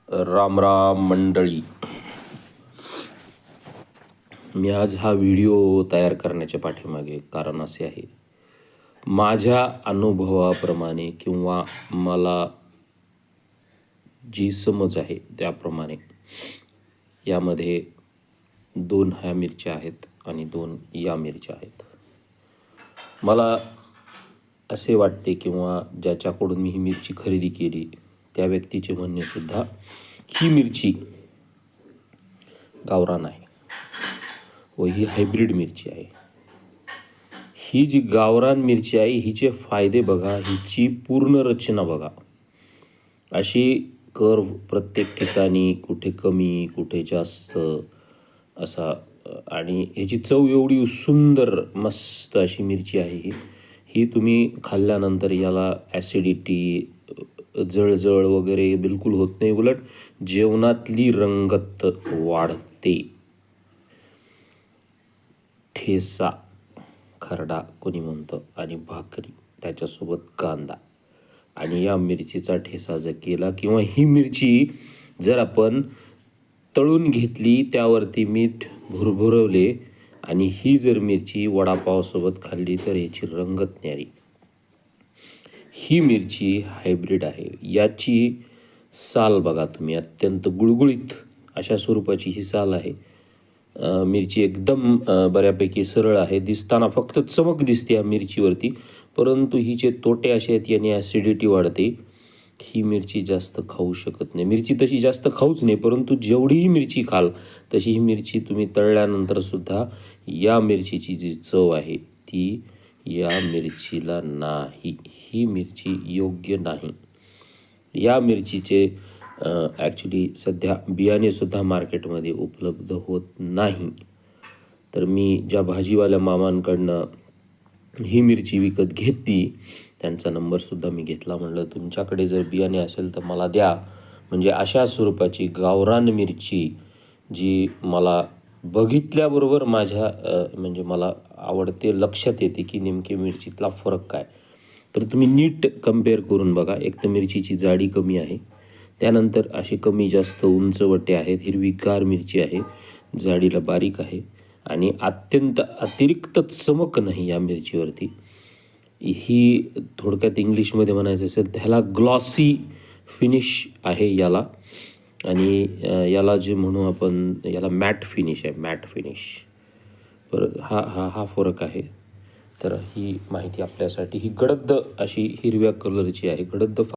राम राम मंडळी. मी आज हा व्हिडिओ तयार करण्याच्या पाठीमागे कारण असे आहे, माझ्या अनुभवाप्रमाणे किंवा मला जी समज आहे त्याप्रमाणे यामध्ये 2 ह्या मिरच्या आहेत आणि 2 या मिरच्या आहेत. मला असे वाटते किंवा ज्याच्याकडून मी ही मिरची खरेदी केली त्या व्यक्तीचे म्हणणे सुद्धा, ही मिरची गावरान आहे व ही हायब्रिड मिरची आहे. ही जी गावरान मिरची आहे हिचे फायदे बघा, हिची पूर्ण रचना बघा. अशी कर्व प्रत्येक ठिकाणी, कुठे कमी कुठे जास्त असा, आणि ह्याची चव एवढी सुंदर मस्त अशी मिरची आहे. ही तुम्ही खाल्ल्यानंतर याला ॲसिडिटी, जळजळ वगैरे बिलकुल होत नाही, उलट जेवणातली रंगत वाढते. ठेसा, खरडा कोणी म्हणतं, आणि भाकरी त्याच्यासोबत कांदा, आणि या मिरचीचा ठेसा जर केला किंवा ही मिरची जर आपण तळून घेतली, त्यावरती मीठ भुरभुरवले आणि ही जर मिरची वडापावसोबत खाल्ली तर याची रंगत न्यारी. ही मिरची हायब्रिड आहे. याची साल बघा तुम्ही, अत्यंत गुळगुळीत अशा स्वरूपाची ही साल आहे. मिरची एकदम बऱ्यापैकी सरळ आहे, दिसताना फक्त चमक दिसते या मिरचीवरती, परंतु हिचे तोटे असे आहेत, याने ॲसिडिटी वाढते. ही मिरची जास्त खाऊ शकत नाही. मिरची तशी जास्त खाऊच नाही, परंतु जेवढीही मिरची खाल तशी ही मिरची तुम्ही तळल्यानंतर सुद्धा या मिरचीची जी चव आहे ती या मिरचीला नाही. ही मिरची योग्य नाही. या मिरचीचे ॲक्च्युली सध्या बियाणेसुद्धा मार्केटमध्ये उपलब्ध होत नाही. तर मी ज्या भाजीवाल्या मामांकडनं ही मिरची विकत घेतली त्यांचा नंबरसुद्धा मी घेतला. म्हणलं तुमच्याकडे जर बियाणे असेल तर मला द्या, म्हणजे अशा स्वरूपाची गावरान मिरची जी मला बघितल्याबरोबर माझ्या म्हणजे मला आवडते, लक्षात येते की नेमके मिरचीतला फरक काय. तर तुम्ही नीट कम्पेअर करून बघा. एक तर मिरचीची जाडी कमी आहे, त्यानंतर असे कमी जास्त उंचवटे आहेत, हिरवीगार मिरची आहे, जाडीला बारीक आहे, आणि अत्यंत अतिरिक्त चमक नाही या मिरचीवरती. ही थोडक्यात इंग्लिशमध्ये म्हणायचं असेल त्याला ग्लॉसी फिनिश आहे याला, आणि याला जे म्हणू आपण याला मॅट फिनिश आहे, मॅट फिनिश. पर हा हा हा फरक आहे. तर ही माहिती आपल्यासाठी, ही गडद अशी हिरव्या कलरची आहे, गडद